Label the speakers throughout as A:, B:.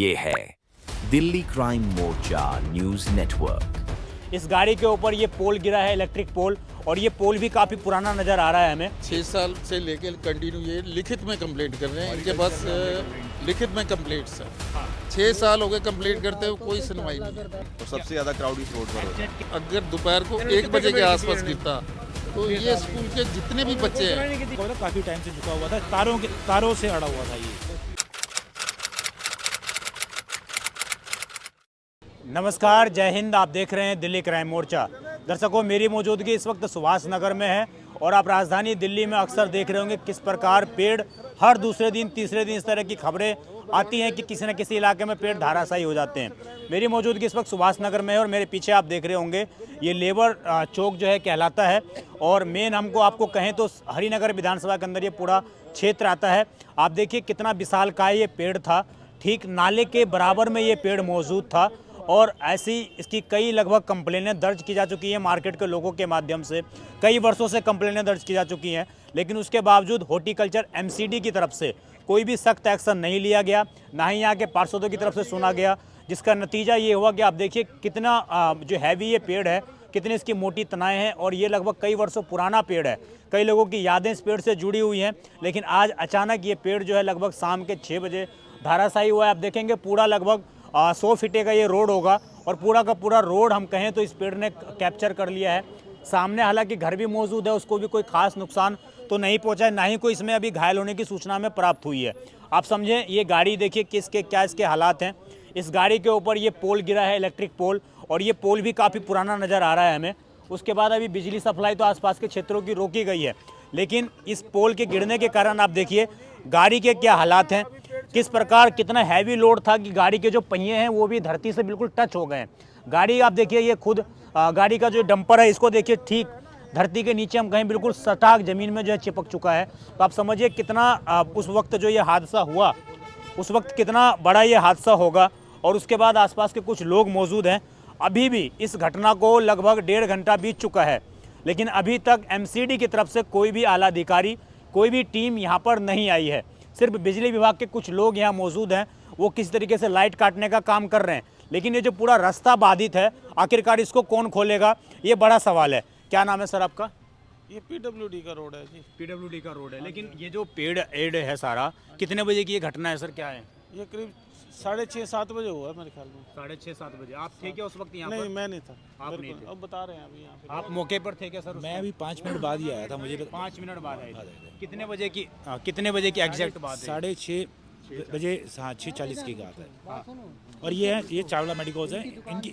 A: ये है दिल्ली क्राइम मोर्चा news network.
B: इस गाड़ी के ऊपर ये पोल गिरा है, इलेक्ट्रिक पोल, और ये पोल भी काफ़ी पुराना नज़र आ रहा है हमें।
C: 6 साल से लेके कंटिन्यू ये लिखित में कंप्लेंट कर रहे हैं। इनके पास लिखित में कंप्लेंट्स है। 6 साल हो गए कंप्लेंट करते हुए, कोई सुनवाई नहीं।
D: और सबसे ज़्यादा क्राउड इस रोड पर होता है।
C: अगर दोपहर को 1 बजे के आसपास गिरता तो ये स्कूल के जितने भी बच्चे हैं,
E: काफ़ी टाइम से झुका हुआ था, तारों से अड़ा हुआ था ये।
B: नमस्कार, जय हिंद। आप देख रहे हैं दिल्ली क्राइम मोर्चा। दर्शकों, मेरी मौजूदगी इस वक्त सुभाष नगर में है और आप राजधानी दिल्ली में अक्सर देख रहे होंगे किस प्रकार पेड़ हर दूसरे दिन तीसरे दिन इस तरह की खबरें आती हैं कि किसी न किसी इलाके में पेड़ धाराशायी हो जाते हैं। मेरी मौजूदगी इस वक्त सुभाष नगर में है और मेरे पीछे आप देख रहे होंगे ये लेबर चौक जो है कहलाता है, और मेन आपको कहें तो हरिनगर विधानसभा के अंदर ये पूरा क्षेत्र आता है। आप देखिए कितना विशालकाय ये पेड़ था, ठीक नाले के बराबर में ये पेड़ मौजूद था, और ऐसी इसकी कई लगभग कंप्लेनें दर्ज की जा चुकी हैं मार्केट के लोगों के माध्यम से। कई वर्षों से कंप्लेनें दर्ज की जा चुकी हैं, लेकिन उसके बावजूद हॉर्टिकल्चर एमसीडी की तरफ से कोई भी सख्त एक्शन नहीं लिया गया, ना ही यहाँ के पार्षदों की तरफ से सुना गया, जिसका नतीजा ये हुआ कि आप देखिए कितना जो हैवी ये पेड़ है, कितनी इसकी मोटी तनाएँ हैं, और ये लगभग कई वर्षों पुराना पेड़ है। कई लोगों की यादें इस पेड़ से जुड़ी हुई हैं, लेकिन आज अचानक ये पेड़ जो है लगभग शाम के 6 बजे धाराशायी हुआ है। आप देखेंगे पूरा लगभग 100 फीटे का ये रोड होगा, और पूरा का पूरा रोड हम कहें तो इस पेड़ ने कैप्चर कर लिया है। सामने हालांकि घर भी मौजूद है, उसको भी कोई खास नुकसान तो नहीं पहुंचा है, ना ही कोई इसमें अभी घायल होने की सूचना हमें प्राप्त हुई है। आप समझें, ये गाड़ी देखिए क्या इसके हालात हैं। इस गाड़ी के ऊपर ये पोल गिरा है, इलेक्ट्रिक पोल, और ये पोल भी काफ़ी पुराना नज़र आ रहा है हमें। उसके बाद अभी बिजली सप्लाई तो आसपास के क्षेत्रों की रोकी गई है, लेकिन इस पोल के गिरने के कारण आप देखिए गाड़ी के क्या हालात हैं, किस प्रकार कितना हैवी लोड था कि गाड़ी के जो पहिए हैं वो भी धरती से बिल्कुल टच हो गए हैं। गाड़ी आप देखिए, ये खुद गाड़ी का जो डंपर है इसको देखिए, ठीक धरती के नीचे हम कहीं बिल्कुल सटाक ज़मीन में जो है चिपक चुका है। तो आप समझिए कितना उस वक्त जो ये हादसा हुआ, उस वक्त कितना बड़ा ये हादसा होगा। और उसके बाद आसपास के कुछ लोग मौजूद हैं। अभी भी इस घटना को लगभग 1.5 घंटा बीत चुका है, लेकिन अभी तक एमसीडी की तरफ से कोई भी आला अधिकारी, कोई भी टीम यहाँ पर नहीं आई है। सिर्फ बिजली विभाग के कुछ लोग यहाँ मौजूद हैं, वो किसी तरीके से लाइट काटने का काम कर रहे हैं, लेकिन ये जो पूरा रास्ता बाधित है, आखिरकार इसको कौन खोलेगा, ये बड़ा सवाल है। क्या नाम है सर आपका?
E: ये पीडब्ल्यूडी का रोड है जी।
B: पीडब्ल्यूडी का रोड है, लेकिन ये जो पेड़ एड है सारा, कितने बजे की ये घटना है सर, क्या है?
E: ये करीब 6:30-7 बजे हुआ है मेरे ख्याल में।
B: 6:30-7 बजे। आप थे क्या उस वक्त यहाँ पर?
E: नहीं, मैं नहीं था।
B: आप नहीं थे?
E: अब बता रहे हैं अभी यहाँ पे।
B: आप मौके पर थे क्या सर?
E: मैं अभी 5 मिनट बाद ही आया था, मुझे
B: 5 मिनट बाद आए थे। कितने बजे की एग्जैक्ट बात है?
E: 6:30 बजे, हाँ 6:40 की बात है। और ये चावला मेडिकल्स है,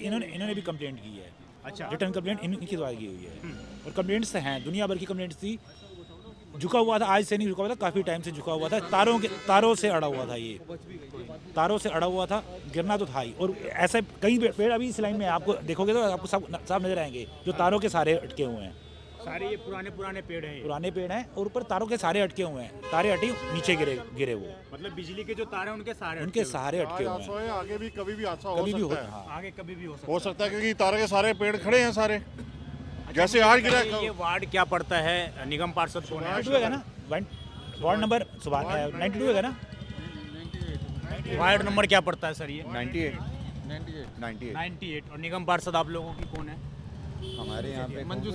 E: इन्होंने भी कंप्लेंट की है।
B: अच्छा,
E: रिटर्न कंप्लेंट इनकी द्वारा की हुई है। और कंप्लेंट्स हैं, दुनिया भर की कंप्लेंट्स थी। झुका हुआ था, आज से नहीं झुका हुआ था, काफ़ी टाइम से झुका हुआ था, तारों से अड़ा हुआ था। ये तारों से अड़ा हुआ था, गिरना तो था ही। और ऐसे कई पेड़ अभी इस लाइन में आपको देखोगे तो आपको सब नजर आएंगे, जो तारों के सारे अटके हुए हैं।
B: सारे ये पुराने पेड़ हैं।
E: पुराने पेड़ हैं और ऊपर तारों के सारे अटके हुए हैं। तारे हटी, नीचे गिरे वो,
B: मतलब बिजली के जो तार हैं उनके सारे
E: अटके हुए हैं।
D: आगे भी कभी भी हादसा
E: कभी भी
B: आगे कभी भी
D: हो सकता है, क्योंकि तारे के सारे पेड़ खड़े हैं सारे। जैसे आज गिरा।
B: ये वार्ड क्या पड़ता है? निगम पार्षद कौन है?
E: 92 है ना, वार्ड नंबर 92 है ना।
B: वार्ड नंबर क्या पड़ता है सर ये?
D: 98।
B: और निगम पार्षद आप लोगों की कौन है?
D: हमारे यहाँ पे
C: मंजू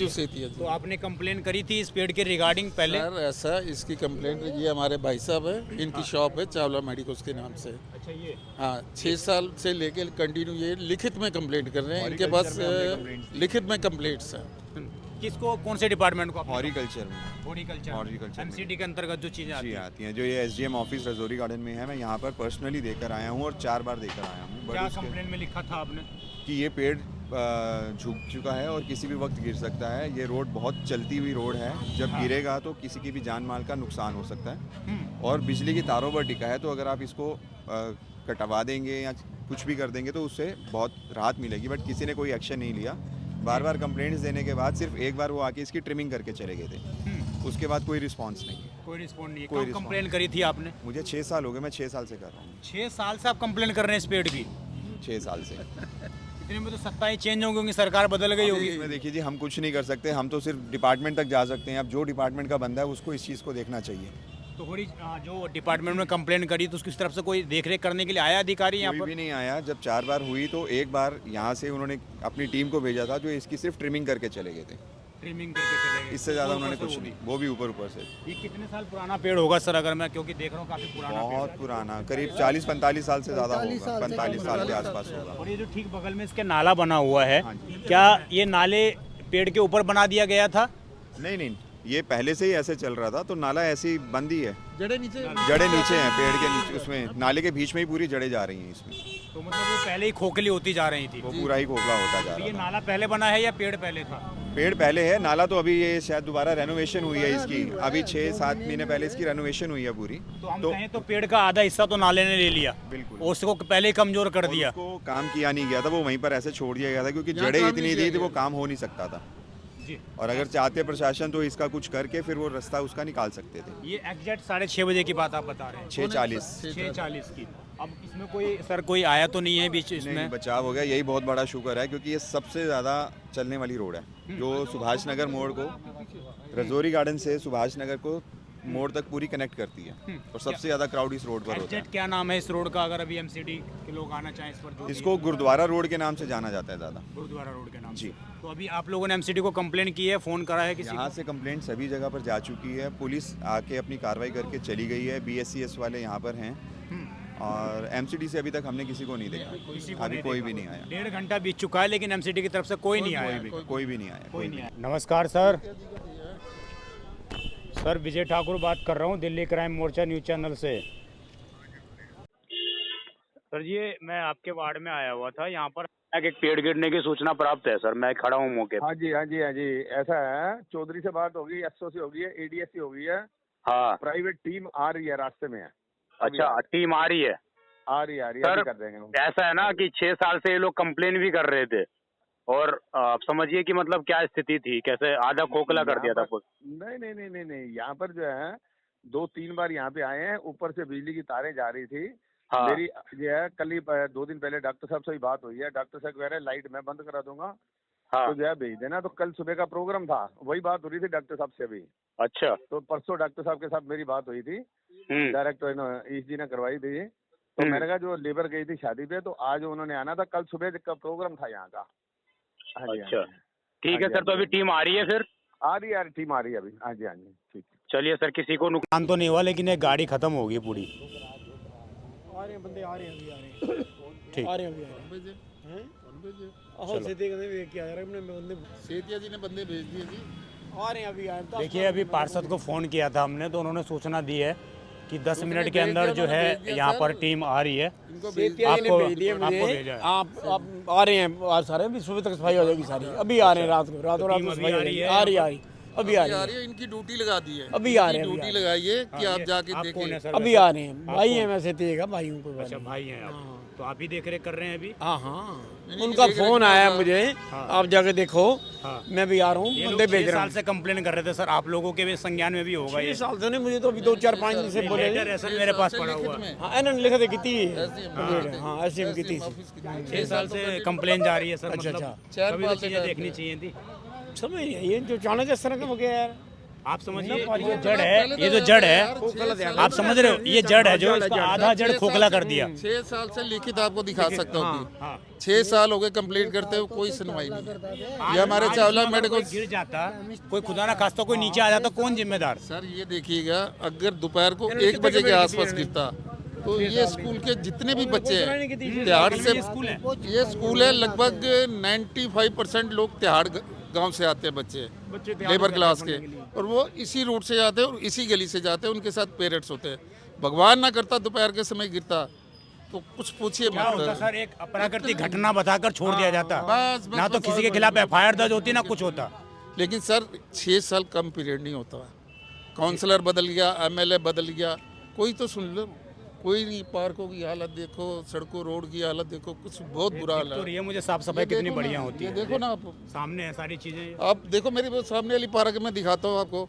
C: सेतिया जी।
B: तो आपने कंप्लेन करी थी इस पेड़ के रिगार्डिंग पहले?
C: सर ऐसा, इसकी कंप्लेंट ये हमारे भाई साहब है, इनकी शॉप है चावला मेडिकल्स के नाम से।
B: अच्छा, ये
C: हाँ 6 साल से लेके कंटिन्यू ये लिखित में कंप्लेंट कर रहे हैं। इनके पास लिखित में कंप्लेंट्स हैं।
B: किसको, कौन से डिपार्टमेंट को?
D: हॉर्टिकल्चर में।
B: हॉर्टिकल्चर एमसीडी के अंतर्गत जो चीजें
D: आती हैं, जो ये एसडीएम ऑफिस रजौरी गार्डन में है, मैं यहाँ पर पर्सनली देकर आया हूँ और 4 बार देकर आया हूँ।
B: क्या कंप्लेन में लिखा था आपने?
D: कि ये पेड़ झुक चुका है और किसी भी वक्त गिर सकता है। ये रोड बहुत चलती हुई रोड है, जब गिरेगा तो किसी की भी जान माल का नुकसान हो सकता है। और बिजली की तारों पर टिका है, तो अगर आप इसको कटवा देंगे या कुछ भी कर देंगे तो उससे बहुत राहत मिलेगी, बट किसी ने कोई एक्शन नहीं लिया। बार बार कंप्लेंट्स देने के बाद सिर्फ एक बार वो आके इसकी ट्रिमिंग करके चले गए थे। उसके बाद कोई रिस्पांस नहीं है।
B: कोई रिस्पॉन्ड नहीं है। कब कंप्लेन करी थी आपने?
D: मुझे 6 साल हो गए, मैं 6 साल से कर रहा हूँ।
B: 6 साल से आप कंप्लेन कर रहे हैं इस पेड़ की?
D: 6 साल से।
B: इतने में तो सत्ताएं चेंज हो गई, सरकार बदल गई होगी।
D: इसमें देखिए जी, हम कुछ नहीं कर सकते, हम तो सिर्फ डिपार्टमेंट तक जा सकते हैं। अब जो डिपार्टमेंट का बंदा है उसको इस चीज़ को देखना चाहिए।
B: तो थोड़ी जो डिपार्टमेंट में कंप्लेन करी तो उसकी तरफ से कोई देखरेख करने के लिए आया अधिकारी यहाँ
D: कोई
B: पर?
D: भी नहीं आया। जब 4 बार हुई तो एक बार यहाँ से उन्होंने अपनी टीम को भेजा था जो इसकी सिर्फ ट्रिमिंग करके चले गए थे।
B: ट्रिमिंग करके चले गए।
D: इससे ज़्यादा
B: वो
D: उन्होंने
B: ऊपर
D: कुछ
B: से
D: नहीं, वो भी ऊपर से।
B: ये कितने साल पुराना पेड़ होगा सर? अगर मैं क्योंकि देख रहा हूँ काफी पुराना पेड़
D: बहुत पुराना, करीब 40-45 साल से ज़्यादा होगा, 45 साल के आसपास होगा।
B: और ये जो ठीक बगल में इसके नाला बना हुआ है,
D: हाँ जी।
B: क्या ये नाले पेड़ के ऊपर बना दिया गया था?
D: नहीं, ये पहले से ही ऐसे चल रहा था, तो नाला ऐसी ही बंद ही है।
C: जड़े नीचे
D: जड़ें नीचे हैं पेड़ के नीचे, उसमें नाले के बीच में ही पूरी जड़ें जा रही हैं इसमें।
B: तो मतलब वो पहले ही खोखली होती जा रही थी।
D: वो पूरा ही खोखला होता जा
B: तो ये
D: रहा था।
B: नाला पहले बना है या पेड़ पहले था?
D: पेड़ पहले है, नाला तो अभी ये शायद दोबारा रेनोवेशन हुई है इसकी, अभी 6-7 महीने पहले इसकी रेनोवेशन हुई है पूरी।
B: तो हम कहें तो पेड़ का आधा हिस्सा तो नाले ने ले लिया,
D: बिल्कुल।
B: और उसको पहले ही कमजोर कर
D: और
B: दिया।
D: उसको काम किया नहीं गया था, वो वहीं पर ऐसे छोड़ दिया गया था क्योंकि
C: यहाँ
D: जड़ें
C: काम
D: इतनी
C: नहीं
D: थी
C: किया
D: तो वो
C: गया।
D: काम हो नहीं सकता था।
B: जी।
D: और अगर चाहते प्रशासन तो इसका कुछ करके फिर वो रास्ता उसका निकाल सकते थे।
B: ये एग्जैक्ट 6:30 बजे की बात आप बता रहे हैं?
D: 6:40
B: 6:40 की। अब इसमें कोई सर कोई आया तो नहीं है बीच
D: नहीं,
B: इसमें?
D: बचाव हो गया, यही बहुत बड़ा शुक्र है क्योंकि ये सबसे ज़्यादा चलने वाली रोड है जो सुभाष नगर मोड़ को, रजौरी गार्डन से सुभाष नगर को मोड़ तक पूरी कनेक्ट करती है, और सबसे ज़्यादा क्राउड इस रोड पर होता है।
B: एग्जैक्ट क्या नाम है इस रोड का, अगर अभी एमसीडी के लोग आना चाहें इस पर? जो
D: इसको गुरुद्वारा रोड के नाम से जाना जाता है ज़्यादा।
B: गुरुद्वारा रोड के नाम
D: जी।
B: से। तो अभी आप लोगों ने एमसीडी को कंप्लेन की है, फोन करा है किसी
D: यहाँ
B: को?
D: से कंप्लेंट सभी जगह पर जा चुकी है, पुलिस आके अपनी कार्रवाई करके चली गई है, BSCS वाले यहाँ पर हैं, और MCD से अभी तक हमने किसी को नहीं
B: किसी
D: देखा,
B: को
D: अभी
B: नहीं
D: कोई
B: देखा।
D: भी नहीं आया।
B: 1.5 घंटा बीत चुका है लेकिन एमसीडी की तरफ से कोई नहीं आया।
D: कोई भी नहीं आया।
B: कोई नहीं आया। नमस्कार सर, सर विजय ठाकुर बात कर रहा हूँ दिल्ली क्राइम मोर्चा न्यूज चैनल से। सर ये मैं आपके वार्ड में आया हुआ था, यहाँ पर एक पेड़ गिरने की सूचना प्राप्त है सर, मैं खड़ा हूँ मौके पे।
F: हाँ जी, ऐसा है, चौधरी से बात होगी, SO से होगी है, ADS से होगी है,
B: हाँ।
F: प्राइवेट टीम आ रही है, रास्ते में है।
B: अच्छा, टीम आ रही है?
F: आ रही है,
B: सर,
F: अभी कर देंगे वो।
B: ऐसा है ना कि 6 साल से ये लोग कंप्लेन भी कर रहे थे, और आप समझिए कि मतलब क्या स्थिति थी, कैसे आधा खोखला कर दिया था कुछ।
F: नहीं, यहाँ पर जो है 2-3 बार यहाँ पे आए हैं, ऊपर से बिजली की तारें जा रही थी।
B: हाँ।
F: मेरी जो है कल ही 2 दिन पहले डॉक्टर साहब से ही बात हुई है, डॉक्टर साहब कह रहे हैं लाइट मैं बंद करा दूंगा,
B: हाँ।
F: तो जो है भेज देना। तो कल सुबह का प्रोग्राम था, वही बात हो रही थी डॉक्टर साहब से अभी।
B: अच्छा।
F: तो परसों डॉक्टर साहब के साथ मेरी बात हुई थी, डायरेक्ट ESG ने करवाई थी। तो मैंने कहा जो लेबर गई थी शादी पे, तो आज उन्होंने आना था, कल सुबह का प्रोग्राम था यहाँ का। हाँ जी,
B: अच्छा,
F: हाँ जी।
B: ठीक है
F: हाँ जी,
B: सर, तो
F: हाँ
B: अभी
F: जी।
B: टीम आ रही है फिर?
F: आ रही है, टीम आ रही है अभी। हाँ जी, ठीक।
B: चलिए सर, किसी को नुकसान तो नहीं हुआ, लेकिन एक गाड़ी खत्म होगी पूरी।
G: आ रहे हैं बंदे, आ रहे हैं अभी, आ रहे हैं।
B: ठीक।
G: आ रहे हैं अभी, आ रहे हैं। हैं? आहो सीधे कहते हैं कि आ रहे हैं अपने बंदे,
C: सेठिया जी ने बंदे भेज दिए जी।
G: आ रहे हैं अभी, आए 10
B: देखिए अभी पार्षद को फ़ोन किया था हमने, तो उन्होंने सूचना दी है कि 10 मिनट के अंदर जो है यहाँ पर टीम आ रही है।
C: इनको भेज
G: सेठिया जी ने भेज दिए
B: आपको
G: मुझे।
B: भेजा है।
G: आप आ रहे हैं आज सारे, अभी सुबह तक सफाई हो जाएगी सारी। अभी आ रहे हैं रात को, रातों रात
B: टीम
G: को
B: अभी
G: सफाई
B: आ
G: हो
B: रही
G: जाएगी।
B: है?
G: आ रही अभी आ
C: अभी
G: रही
C: आ
G: है।
C: रही है, इनकी ड्यूटी लगा दी है।
G: अभी आ रहे हैं,
C: ड्यूटी
G: अभी आ
C: लगाई है कि
B: हाँ,
C: आप
B: ये-
C: जाके
B: आप कौन है
C: देखें।
B: सर?
G: अभी आ रहे हैं, भाई हैं वैसे तो ये भाई को।
B: अच्छा भाई हैं आप, तो आप ही देख रेख कर रहे हैं अभी?
G: हाँ,
C: नहीं,
G: उनका
C: देख रहे
G: फोन
C: हैं
G: आया
C: क्या?
G: मुझे,
B: हाँ।
G: आप जाके देखो।
B: हाँ।
G: मैं भी आ रहा हूँ,
B: ये
G: बंदे
B: लोग
G: भेज
B: 6
G: रहा
B: साल
G: हूँ।
B: से कंप्लेन कर रहे थे सर, आप लोगों के भी संज्ञान में भी होगा
G: 6
B: ये?
G: साल से नहीं, मुझे तो अभी 2-4-5 दिन से बोले।
B: लेटर है सर मेरे पास पड़ा हुआ।
G: हाँ, इन्होंने लिखा था कितनी
C: SDM
G: हाँ, SDM की थी।
B: 6 साल से कंप्लेन जा रही है सर,
G: अच्छा,
B: मतलब
C: चार
B: कभी तो
C: पाल से
B: चीजें
C: करते
B: देखनी
C: हैं।
B: चाहिए थी।
G: समझ नहीं आई, ये जो अचानक इस तरह का हो गया यार।
B: आप समझिए
G: ना,
B: ये जड़ है, ये जो जड़ है, आप समझ रहे हो, ये जड़ है जो इसका आधा जड़ खोखला कर दिया।
C: 6 साल से लिखित आपको दिखा सकता हूँ।
B: हाँ।
C: 6 साल हो गए कंप्लीट करते हुए, कोई सुनवाई नहीं है। ये हमारे चावला
B: आज
C: मेडिकल।
B: कोई गिर जाता, कोई खुदा ना खास्ता कोई नीचे आ जाता, कौन जिम्मेदार?
C: सर ये देखिएगा, अगर दोपहर को 1 बजे के आसपास गिरता तो ये स्कूल के जितने भी बच्चे हैं तिहाड़ से,
B: ये स्कूल है?
C: ये स्कूल है, लगभग 95% लोग तिहाड़ गांव से आते हैं बच्चे लेबर क्लास के, और वो इसी रूट से जाते हैं और इसी गली से जाते हैं, उनके साथ पेरेंट्स होते हैं। भगवान ना करता दोपहर के समय गिरता तो कुछ पूछिए
B: क्या होता
C: मत।
B: सर, एक अप्राकृतिक घटना बताकर छोड़ दिया जाता,
C: बस,
B: ना तो
C: बस,
B: किसी के खिलाफ FIR दर्ज होती ना कुछ होता।
C: लेकिन सर 6 साल कम पीरियड नहीं होता। काउंसलर बदल गया, MLA बदल गया, कोई तो सुन लो, कोई नहीं। पार्कों की हालत देखो, सड़कों रोड की हालत देखो, कुछ बहुत बुरा हाल
B: तो
C: है।
B: ये मुझे साफ सफाई कितनी
C: देखो ना,
B: बढ़िया होती
C: ये
B: है,
C: देखो ना आप।
B: सामने है सारी चीजें।
C: आप देखो मेरी वो सामने वाली पार्क में दिखाता हूँ आपको।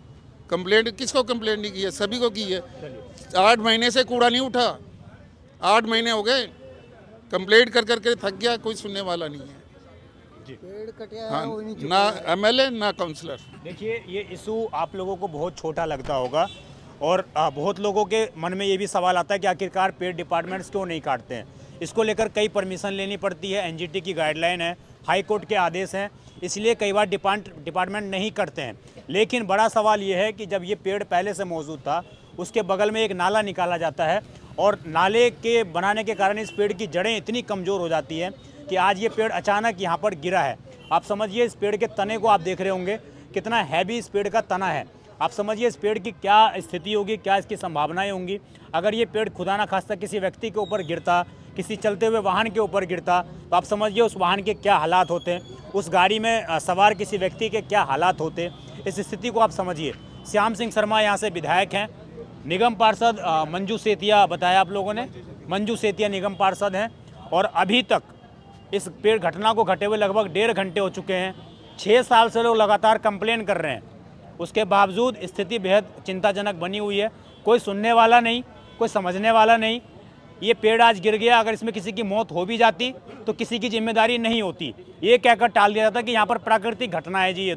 C: कंप्लेंट किसको कंप्लेंट नहीं की है? सभी को की है। 8 महीने से कूड़ा नहीं उठा, 8 महीने हो गए कंप्लेंट कर करके थक गया, कोई सुनने वाला नहीं है। हाँ, ना MLA ना काउंसलर।
B: देखिए ये इशू आप लोगों को बहुत छोटा लगता होगा, और बहुत लोगों के मन में ये भी सवाल आता है कि आखिरकार पेड़ डिपार्टमेंट्स क्यों नहीं काटते हैं। इसको लेकर कई परमिशन लेनी पड़ती है, एनजीटी की गाइडलाइन है, हाई कोर्ट के आदेश हैं, इसलिए कई बार डिपार्टमेंट नहीं करते हैं। लेकिन बड़ा सवाल ये है कि जब ये पेड़ पहले से मौजूद था, उसके बगल में एक नाला निकाला जाता है और नाले के बनाने के कारण इस पेड़ की जड़ें इतनी कमज़ोर हो जाती हैं कि आज ये पेड़ अचानक यहाँ पर गिरा है। आप समझिए इस पेड़ के तने को आप देख रहे होंगे कितना हैवी इस पेड़ का तना है। आप समझिए इस पेड़ की क्या स्थिति होगी, क्या इसकी संभावनाएं होंगी। अगर ये पेड़ खुदा ना खास्ता किसी व्यक्ति के ऊपर गिरता, किसी चलते हुए वाहन के ऊपर गिरता, तो आप समझिए उस वाहन के क्या हालात होते, उस गाड़ी में सवार किसी व्यक्ति के क्या हालात होते। इस स्थिति को आप समझिए। श्याम सिंह शर्मा यहाँ से विधायक हैं, निगम पार्षद मंजू सेतिया बताया आप लोगों ने, मंजू सेतिया निगम पार्षद हैं और अभी तक इस पेड़ घटना को घटे हुए लगभग 1.5 घंटे हो चुके हैं। 6 साल से लोग लगातार कंप्लेन कर रहे हैं, उसके बावजूद स्थिति बेहद चिंताजनक बनी हुई है। कोई सुनने वाला नहीं, कोई समझने वाला नहीं। ये पेड़ आज गिर गया, अगर इसमें किसी की मौत हो भी जाती तो किसी की जिम्मेदारी नहीं होती। ये कहकर टाल दिया जाता कि यहाँ पर प्राकृतिक घटना है जी,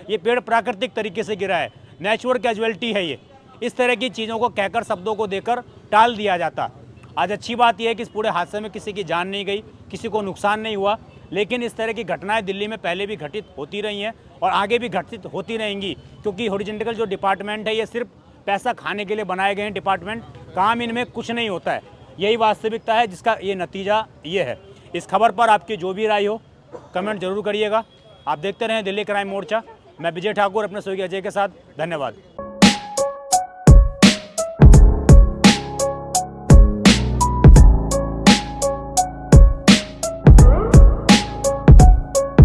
B: ये पेड़ प्राकृतिक तरीके से गिरा है, नेचुरल कैजुअलिटी है ये। इस तरह की चीज़ों को कहकर, शब्दों को देकर टाल दिया जाता। आज अच्छी बात यह है कि इस पूरे हादसे में किसी की जान नहीं गई, किसी को नुकसान नहीं हुआ। लेकिन इस तरह की घटनाएं दिल्ली में पहले भी घटित होती रही हैं और आगे भी घटित होती रहेंगी, क्योंकि हॉरिजॉन्टल जो डिपार्टमेंट है ये सिर्फ पैसा खाने के लिए बनाए गए हैं डिपार्टमेंट, काम इनमें कुछ नहीं होता है। यही वास्तविकता है जिसका ये नतीजा ये है। इस खबर पर आपकी जो भी राय हो कमेंट जरूर करिएगा। आप देखते रहें दिल्ली क्राइम मोर्चा। मैं विजय ठाकुर अपने सहयोगी अजय के साथ। धन्यवाद।